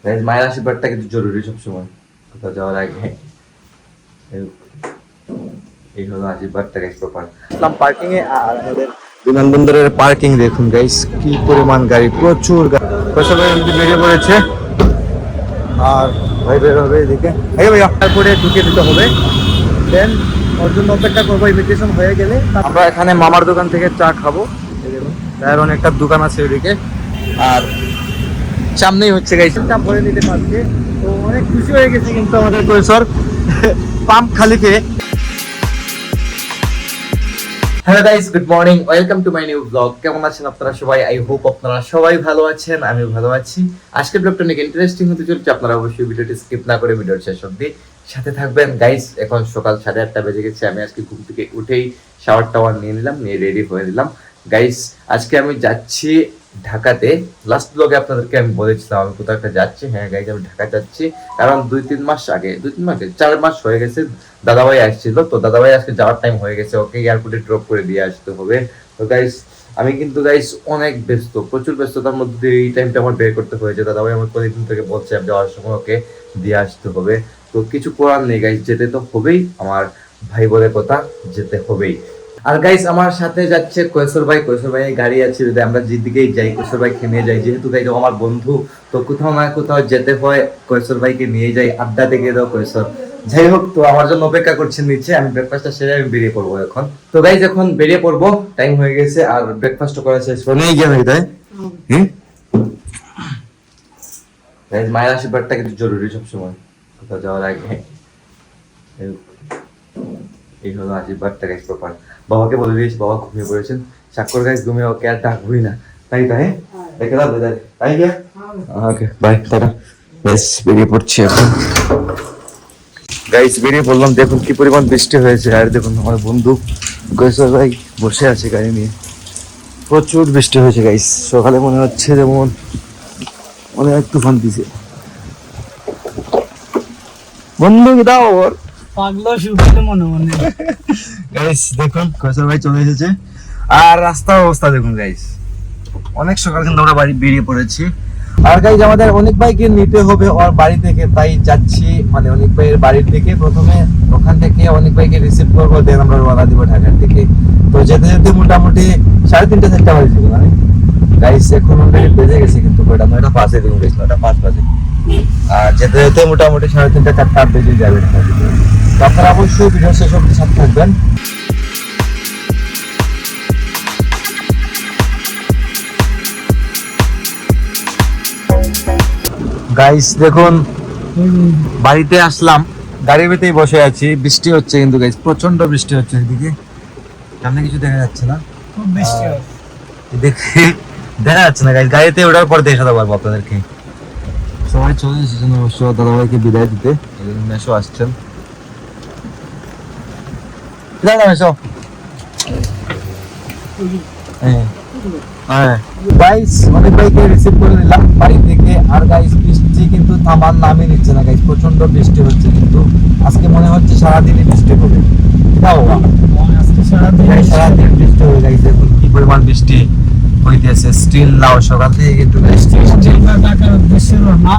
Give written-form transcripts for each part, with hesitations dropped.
Guys মায়ের আশীর্বাদটা কিন্তু জরুরি সবসময় কোথাও যাওয়ার আগে। এই হলো আশীর্বাদটা গাইস প্রপার। আসলাম পার্কিং এ, আর আমাদের বিমানবন্দরের পার্কিং দেখুন গাইস, কি পরিমাণ গাড়ি, প্রচুর গাড়ি। সবাই বেরিয়ে পড়েছে আর ভাই বের হবে এদিকে। ভাইয়া তারপরে ঢুকে দিতে হবে, দেন ওর জন্য অপেক্ষা করবো। ইমিগ্রেশন হয়ে গেলে আমরা এখানে মামার দোকান থেকে চা খাবো। তার অনেকটা দোকান আছে ওইদিকে, আর সামনেই হচ্ছে গাইস চা ভরে নিতে পারছে। তো অনেক খুশি হয়ে গেছে কিন্তু আমাদের কৈশোর পাম্প খালি পেয়ে। Hello guys, good morning, welcome to my new blog. কেমন আছেন আপনারা সবাই? আই হোপ আপনারা সবাই ভালো আছেন, আমিও ভালো আছি। আজকের ব্লগটা অনেক ইন্টারেস্টিং হতে চলছে, আপনারা অবশ্যই ভিডিওটি স্কিপ না করে ভিডিওর শেষ অবধি সাথে থাকবেন। গাইস এখন সকাল 8:30 বেজে গেছে। আমি আজকে ঘুম থেকে উঠেই শাওয়ার টাওয়ার নিয়ে নিলাম, নিয়ে রেডি হয়ে নিলাম। গাইস আজকে আমি যাচ্ছি ঢাকাতে। লাস্ট ব্লগে আপনাদেরকে আমি বলেছিলাম আমি কোথাও একটা যাচ্ছি। হ্যাঁ গাইস, আমি ঢাকা যাচ্ছি, কারণ 2-3 মাস আগে 4 মাস হয়ে গেছে দাদাভাই আসছিল। তো দাদাভাই আজকে যাওয়ার টাইম হয়ে গেছে, ওকে এয়ারপোর্টে ড্রপ করে দিয়ে আসতে হবে। তো গাইস আমি কিন্তু গাইস অনেক ব্যস্ত, প্রচুর ব্যস্ততার মধ্যে দিয়ে এই টাইমটা আমার বের করতে হয়েছে। দাদাভাই আমার কয়েকদিন থেকে বলছে আমি যাওয়ার সময় ওকে দিয়ে আসতে হবে। তো কিছু করার নেই গাইস, যেতে তো হবেই, আমার ভাই বলে কথা, যেতে হবেই। আর গাইস আমার সাথে যাচ্ছে কৈশোর ভাই। কৈশোর ভাই গাড়ি আছে, যদি আমরা যেদিকেই যাই কৈশোর ভাইকে নিয়ে যাই, যেহেতু গাইস আমার বন্ধু, তো কোথাও না কোথাও যেতে হয়, কৈশোর ভাইকে নিয়ে যাই, আড্ডা থেকে দাও কৈশোর। যাই হোক, তো আমার জন্য অপেক্ষা করছেন নিচে, আমি ব্রেকফাস্টটা সেরে আমি বেরিয়ে পড়বো এখন। তো গাইস এখন বেরিয়ে পড়বো, টাইম হয়ে গেছে, আর ব্রেকফাস্ট করা শেষ করে নিয়ে গিয়ে ভাই তাই গাইস মায়ের আশীর্বাদটা কিন্তু জরুরি সবসময় কোথাও যাওয়ার আগে। এই হলো আশীর্বাদটা গাইস প্রপার। বাবাকে বলে দিয়েছি, বাবা ঘুমিয়ে পড়েছেন। স্বাক্ষর গাইস ঘুমিয়ে, ওকে আর ডাকবই না, তাই তাই দেখে দাও বেদার তাই গিয়া। Okay bye, tata. বেশ বেরিয়ে পড়ছি এখন গাইস, বেরিয়ে পড়লাম। দেখুন কি পরিমাণ বৃষ্টি হয়েছে, আর দেখুন আমার বন্ধু কৈশোর ভাই বসে আছে গাড়ি নিয়ে। প্রচুর বৃষ্টি হয়েছে গাইস, সকালে মনে হচ্ছে যেমন অনেক তুফান দিছে। বন্ধু দাও ওর পাগলা শুকিয়ে মনে মনে। গাইস দেখুন কৈশোর ভাই চলে এসেছে, আর রাস্তার অবস্থা দেখুন গাইস। অনেক সকাল কিন্তু আমরা বাড়ি বেরিয়ে পড়েছি। আর গাইস আমাদের অনেক ভাইকে নিতে হবে ওর বাড়ি থেকে, তাই যাচ্ছি মানে অনেক ভাইয়ের বাড়ির থেকে। প্রথমে ওখান থেকে অনেক ভাইকে রিসিভ করবো, দেন আমরা রওনা দিব ঢাকার থেকে। তো যেতে যেতে মোটামুটি 3:30-4টা বাজে ছিল মানে গাইস। এখন অলরেডি বেজে গেছে কিন্তু কয়টা, 9:05 দেখুন গাইস, 9:05 বাজে। আর যেতে যেতে মোটামুটি 3:30-4টা বেজে যাবে ঢাকা থেকে। তো আপনারা অবশ্যই ভিডিও শেষ অবধি সাথে থাকবেন। গাইস দেখুন বাড়িতে আসলাম, গাড়ির ভিতরেই বসে আছি। বৃষ্টি হচ্ছে কিন্তু গাইস, প্রচন্ড বৃষ্টি হচ্ছে। এদিকে সামনে কিছু দেখা যাচ্ছে না, খুব বৃষ্টি হয়। দেখে দেখা যাচ্ছে না গাইস। গাড়িতে ওঠার পর দেখাতে পারবো আপনাদেরকে। সবাই চলে এসেছেন অবশ্য দাদাভাইকে বিদায় দিতে। মেশো আসছেন, মেশো। হ্যাঁ গাইস অনেক ভাইকে রিসিভ করে নিলাম বাড়ি থেকে। আর গাইস বৃষ্টি কিন্তু থামার নামই নিচ্ছে না গাইস, প্রচন্ড বৃষ্টি হচ্ছে। কিন্তু আজকে মনে হচ্ছে সারাদিনই বৃষ্টি হবে। আজকে সারাদিন বৃষ্টি হবে গাইস। দেখুন কি পরিমাণ বৃষ্টি হইতেছে, স্টিল নাও সকাল থেকে কিন্তু বৃষ্টি। ঢাকার উদ্দেশ্যে রওনা।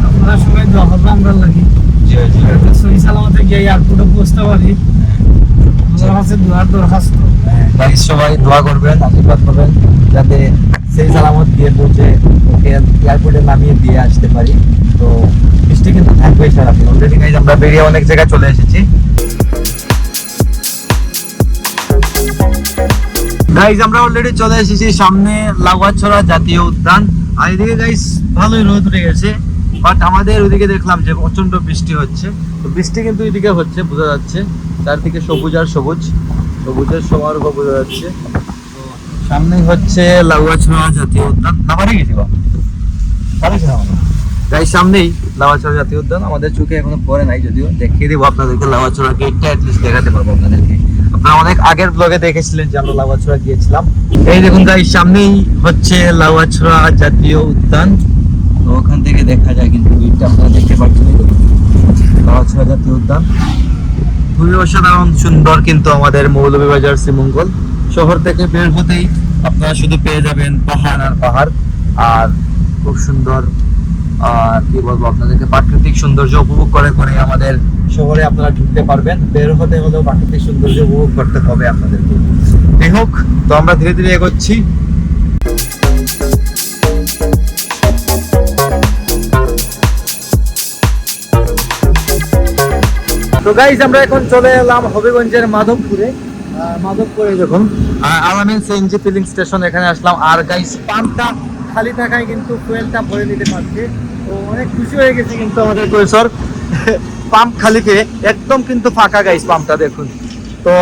আপনারা সবাই দোয়া করবেন আমরা লাগি, সহি সালামতে গিয়ে এয়ারপোর্টে পৌঁছতে পারি। আমার কাছে দোয়ার দরখাস্ত। গাইস সবাই দোয়া করবেন, আশীর্বাদ করবেন যাতে সেই সালামত গিয়ে পৌঁছে ওকে এয়ারপোর্টে নামিয়ে দিয়ে আসতে পারি। তো বৃষ্টি কিন্তু থাকবে সারাদিন। অলরেডি গাইস আমরা বেরিয়ে অনেক জায়গায় চলে এসেছি। গাইস আমরা অলরেডি চলে এসেছি সামনে লাউয়াছড়া জাতীয় উদ্যান। আর এদিকে গাইস ভালোই রোদ উঠে গেছে, বাট আমাদের ওইদিকে দেখলাম যে প্রচন্ড বৃষ্টি হচ্ছে। তো বৃষ্টি কিন্তু ওইদিকে হচ্ছে, বোঝা যাচ্ছে চারদিকে সবুজ আর সবুজ, সবুজের সমারোহ বোঝা যাচ্ছে। তো সামনেই হচ্ছে লাউয়াছড়া জাতীয় উদ্যান। নামারে গেছি গাইস, সামনেই লাউয়াছড়া জাতীয় উদ্যান। আমাদের চোখে এখনো পড়ে নাই, যদিও দেখিয়ে দেবো আপনাদেরকে। লাউয়াছড়া গেটটা অ্যাটলিস্ট দেখাতে পারবো আপনাদেরকে। আপনারা অনেক আগের ব্লগে দেখেছিলেন যে আমরা লাউয়াছড়া গিয়েছিলাম। এই দেখুন গাইস সামনেই হচ্ছে লাউয়াছড়া জাতীয় উদ্যান। তো ওখান থেকে দেখা যায় কিন্তু গেটটা আপনারা দেখতে পাচ্ছেন। লাউয়াছড়া জাতীয় উদ্যান খুবই অসাধারণ সুন্দর। কিন্তু আমাদের মৌলভীবাজার শ্রীমঙ্গল শহর থেকে বের হতেই আপনারা শুধু পেয়ে যাবেন পাহাড় আর পাহাড়। আর খুব সুন্দর কি বলবো আপনাদেরকে, প্রাকৃতিক সৌন্দর্য উপভোগ করে করে আমাদের শহরে আপনারা ঢুকতে পারবেন। বের হতে হলেও প্রাকৃতিক সৌন্দর্য উপভোগ করতে হবে আপনাদেরকে। যাই হোক, তো আমরা ধীরে ধীরে এগোচ্ছি। তো গাইস, আমরা এখন চলে এলাম হবিগঞ্জের মাধবপুরে। মাধবপুরে যখন আলামিন সিএনজি ফিলিং স্টেশন, এখানে আসলাম। আর গাইস, পাম্পটা খালি থাকায় কিন্তু ফুয়েলটা ভরে নিতে পারছে। তো অনেক খুশি হয়ে গেছে কিন্তু আমাদের কৈশোর। পাম্প খালি পেয়ে একদম কিন্তু ফাঁকা গাইস পাম্পটা দেখুন। তো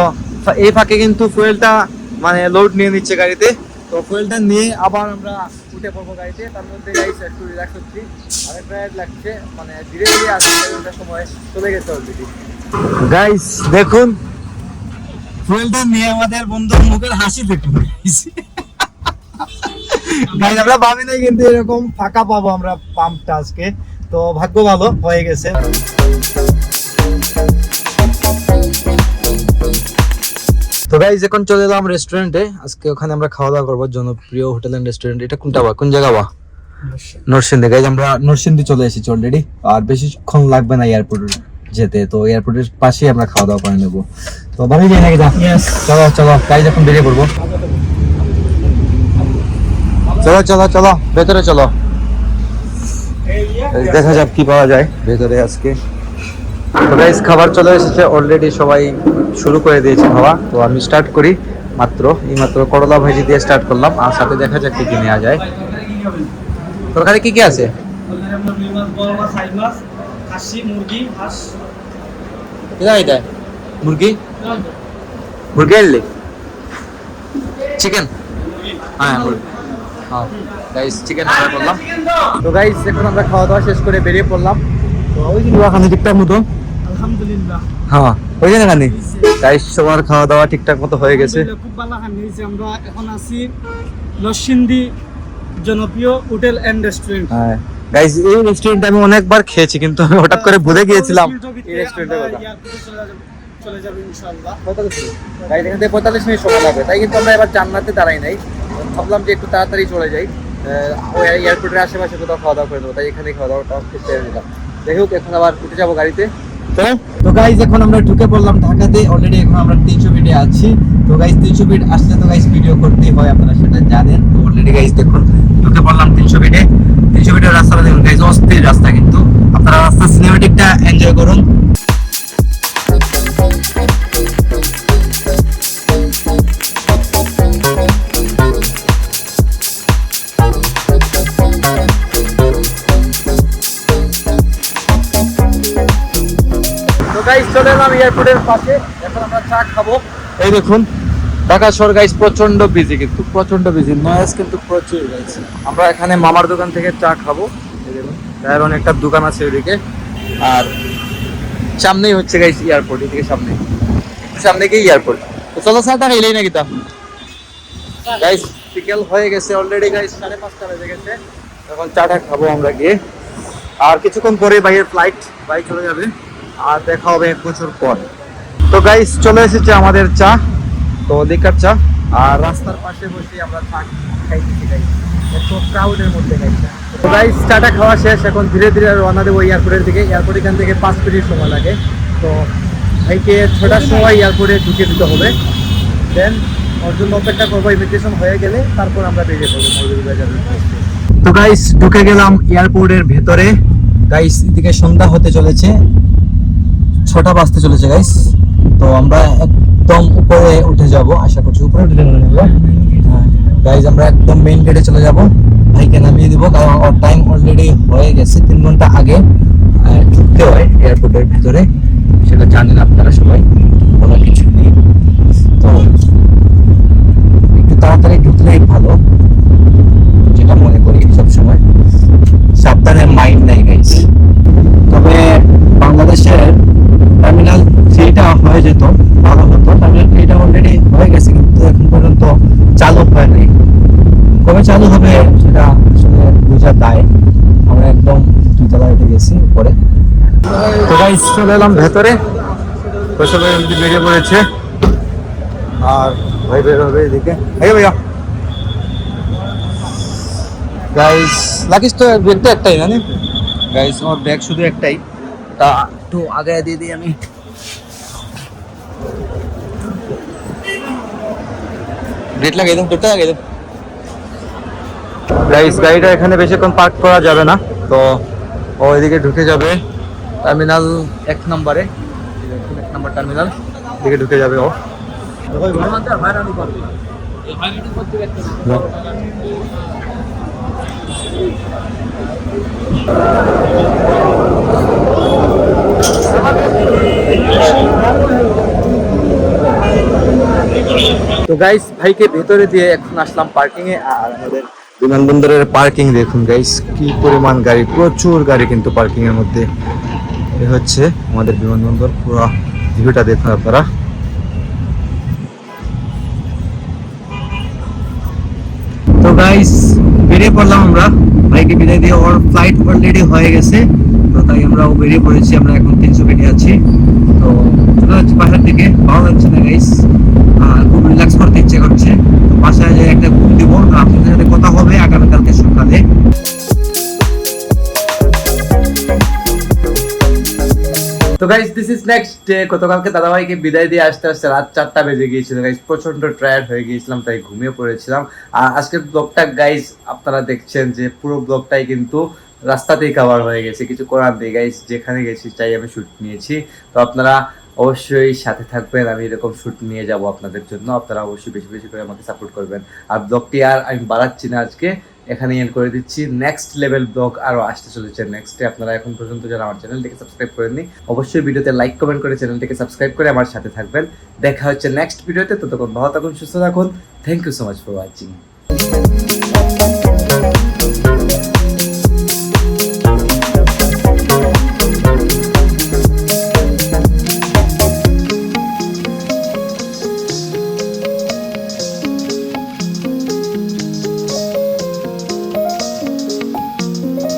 এই ফাঁকে কিন্তু ফুয়েলটা মানে লোড নিয়ে নিচ্ছে গাড়িতে। তো ফুয়েলটা নিয়ে আবার আমরা উঠে পড়বো গাড়িতে। তার মধ্যে গাইস একটু রিল্যাক্স হচ্ছি, অনেক টায়ার্ড লাগছে, মানে ধীরে ধীরে আসতে সময় চলে গেছে অলরেডি। গাইস দেখুন, ফুয়েলটা নিয়ে আমাদের বন্ধুর মুখের হাসি দেখুন। গাইস, আমরা ভাবি নাই কিন্তু এরকম ফাঁকা পাবো আমরা পাম্পটা আজকে। তো ভাগ্য ভালো হয়ে গেছে। তো গাইস, এখন চলে এলাম রেস্টুরেন্টে। আজকে ওখানে আমরা খাওয়া দাওয়া করবো, জনপ্রিয় হোটেল এন্ড রেস্টুরেন্ট। এটা কোনটা বা কোন জায়গা বা? নরসিংদী। গাইস, আমরা নরসিংদী চলে এসেছি অলরেডি। আর বেশিক্ষণ লাগবে না এয়ারপোর্ট যেতে। তো এয়ারপোর্টের পাশেই আমরা খাওয়া দাওয়া করে নেবো। তো বাড়ি যাই নাকি? চলো চলো গাইস, এখন বেরিয়ে পড়বো। চলো চলো চলো, ভেতরে চলো, দেখা যাক কি পাওয়া যায় ভেতরে আজকে। তো গাইস, খাবার চলে এসেছে অলরেডি, সবাই শুরু করে দিয়েছে খাওয়া। তো আমি স্টার্ট করি এইমাত্র করলা ভাজি দিয়ে স্টার্ট করলাম। আর সাথে দেখা যাক কি কি নেওয়া যায়। তরকারি কি কি আছে? এটা মুরগি আনলি, চিকেন। হ্যাঁ গাইস, চিকেন অর্ডার করলাম। তো গাইস, এখন আমরা খাওয়া দাওয়া শেষ করে বেরিয়ে পড়লাম। তো ওই যে ওখানে ঠিকঠাক মতো, আলহামদুলিল্লাহ। হ্যাঁ ওই যে এখানে গাইস সবার খাওয়া দাওয়া ঠিকঠাক মতো হয়ে গেছে। খুব ভালো খানি হয়েছে। আমরা এখন আছি নরসিংদী জনপ্রিয় হোটেল এন্ড রেস্টুরেন্ট। হ্যাঁ গাইস, এই রেস্টুরেন্টে আমি অনেকবার খেয়েছি, কিন্তু আমি হঠাৎ করে ভুলে গিয়েছিলাম এই রেস্টুরেন্টের কথা। চলে যাবে ইনশাআল্লাহ। গাইস, এখান থেকে 45 মিনিট সময় লাগবে, তাই কিন্তু আমরা এবার জান্নাতে দাঁড়াই নাই। ভাবলাম যে একটু তাড়াতাড়ি চলে যাই, ওই এয়ারপোর্টের আশেপাশে কোথাও খাওয়া দাওয়া করে নেবো, তাই এখানে খাওয়া দাওয়াটা শেষ নিলাম। যাই হোক, এখন আবার উঠে যাবো গাড়িতে। তো গাইস, এখন আমরা ঢুকে পড়লাম ঢাকাতে অলরেডি। এখন আমরা 300 ফিটে আছি। তো গাইস, 300 ফিট আসলে তো গাইস ভিডিও করতেই হয়, আপনারা সেটা জানেন। তো অলরেডি গাইস দেখুন, ঢুকে পড়লাম 300 ফিটে। 300 ফিটের রাস্তাটা দেখুন গাইস, অস্থির রাস্তা। কিন্তু আপনারা রাস্তার সিনেমেটিকটা এনজয় করুন। গাইস, চলে এলাম এয়ারপোর্টের পাশে। এখন আমরা চা খাবো। এই দেখুন, ঢাকা শহর গাইস প্রচন্ড বিজি, কিন্তু প্রচন্ড বিজি, নয়েজ কিন্তু প্রচুর গাইস। আমরা এখানে মামার দোকান থেকে চা খাবো। এই দেখুন, তার অনেকটা দোকান আছে ওইদিকে। আর সামনেই হচ্ছে গাইস এয়ারপোর্ট, এদিকে সামনে গিয়ে এয়ারপোর্ট। তো চলো চাটা খাইলেই নাকি তা গাইস। বিকেল হয়ে গেছে অলরেডি গাইস, 5:30 বেজে গেছে। এখন চাটা খাবো আমরা গিয়ে। আর কিছুক্ষণ পরে ভাইয়ের ফ্লাইট, ভাই চলে যাবে। আর দেখা হবে 1 বছর পর। তো গাইস, চলে এসেছে আমাদের চা। তো লিকার চা। আর রাস্তার পাশে বসে আমরা চা খাইতেছি গাইস, এত ক্রাউডের মধ্যে গাইস। তো গাইস, চাটা খাওয়া শেষ। এখন ধীরে ধীরে রওনা দেবো এয়ারপোর্টের দিকে। এয়ারপোর্ট এখান থেকে 5 মিনিট সময় লাগে। তো ভাইকে 6টার সময় এয়ারপোর্টে ঢুকে দিতে হবে। দেন ওর জন্য অপেক্ষা করবো, ইমিগ্রেশন হয়ে গেলে তারপর আমরা বেরিয়ে পড়বো মৌলভীবাজার। তো গাইস, ঢুকে গেলাম এয়ারপোর্টের ভেতরে। গাইস, এদিকে সন্ধ্যা হতে চলেছে, 6টা বাজতে চলেছে গাইস। তো আমরা একদম উপরে উঠে যাব, আশা করছি উপরে উঠে যাবো গাইস। আমরা একদম মেইন গেটে চলে যাব, ভাইকে নামিয়ে দিব, কারণ ওর টাইম অলরেডি হয়ে গেছে। 3 ঘন্টা আগে ঢুকতে হয় এয়ারপোর্টের ভিতরে, সেটা জানেন আপনারা সবাই, কোনো কিছু নেই। তো একটু তাড়াতাড়ি ঢুকলেই ভালো, যেটা মনে করি সবসময়। সাবধানে মাইন্ড নাই গাইস। তবে বাংলাদেশের টার্মিনাল 3টা হয়ে যেত ভালো হতো। টার্মিনাল 3টা অলরেডি হয়ে গেছে, কিন্তু এখন পর্যন্ত চালু হয় নাই। কবে চালু হবে সেটা আসলে বোঝা দায়। আমরা একদম 2তলায় উঠে গেছি উপরে। তো গাইস, চলে এলাম ভেতরে। সবাই বেরিয়ে পড়েছে, আর ভাই বের হবে এদিকে। ভাইয়া গাইস লাকিস তো ব্যাগটা একটাই না গাইস, আমার ব্যাগ শুধু একটাই, তা একটু আগে দিয়ে দিই আমি। ব্রেক লাগাই দাও, তোরটা লাগাই দাও। গাইস গাড়িটা এখানে বেশিক্ষণ পার্ক করা যাবে না, তো ওইদিকে ঢুকে যাবে টার্মিনাল 1 নম্বরে, 1 নম্বর টার্মিনাল দিকে ঢুকে যাবে ও। তো গাইস ভাইকে ভেতরে দিয়ে এখন আসলাম পার্কিং এ। আর আমাদের বিমানবন্দরের পার্কিং দেখুন গাইস, কি পরিমাণ গাড়ি, প্রচুর গাড়ি কিন্তু পার্কিং এর মধ্যে। এ হচ্ছে আমাদের বিমানবন্দর, পুরো ভিউটা দেখুন আপনারা। তো গাইস বেরিয়ে পড়লাম আমরা, ভাইকে বিদায় দিয়ে। ওর ফ্লাইট অলরেডি হয়ে গেছে, তো তাই আমরাও বেরিয়ে পড়েছি। আমরা এখন 300 ফিটে আছি, তো চলে যাচ্ছি বাসার দিকে। ভালো লাগছে না গাইস, খুব রিল্যাক্স করতে ইচ্ছে করছে। তো বাসায় যে একটা ঘুম দিব, আপনাদের সাথে কথা হবে আগামীকালকে সকালে। তো guys this is next day. গতকালকে দাদাভাইকে বিদায় দিয়ে আসতে আসতে রাত 4টা বেজে গিয়েছিল গাইস, প্রচন্ড টায়ার্ড হয়ে গিয়েছিলাম, তাই ঘুমিয়ে পড়েছিলাম। আর আজকের ব্লগটা গাইস আপনারা দেখছেন যে পুরো ব্লগটাই কিন্তু রাস্তাতেই কভার হয়ে গেছে, কিছু করার নেই গাইস, যেখানে গেছি তাই আমি শুট নিয়েছি। তো আপনারা অবশ্যই সাথে থাকবেন, আমি এরকম শুট নিয়ে যাব আপনাদের জন্য। আপনারা অবশ্যই বেশি বেশি করে আমাকে সাপোর্ট করবেন। আর ব্লগটি আর আমি বাড়াচ্ছি না, আজকে এখানে এন্ড করে দিচ্ছি। নেক্সট লেভেল ব্লগ আরও আসতে চলেছে নেক্সটে। আপনারা এখন পর্যন্ত যারা আমার চ্যানেলটিকে সাবস্ক্রাইব করেননি, অবশ্যই ভিডিওতে লাইক কমেন্ট করে চ্যানেলটিকে সাবস্ক্রাইব করে আমার সাথে থাকবেন। দেখা হচ্ছে নেক্সট ভিডিওতে, ততক্ষণ ভালো থাকুন, সুস্থ থাকুন। Thank you so much for watching.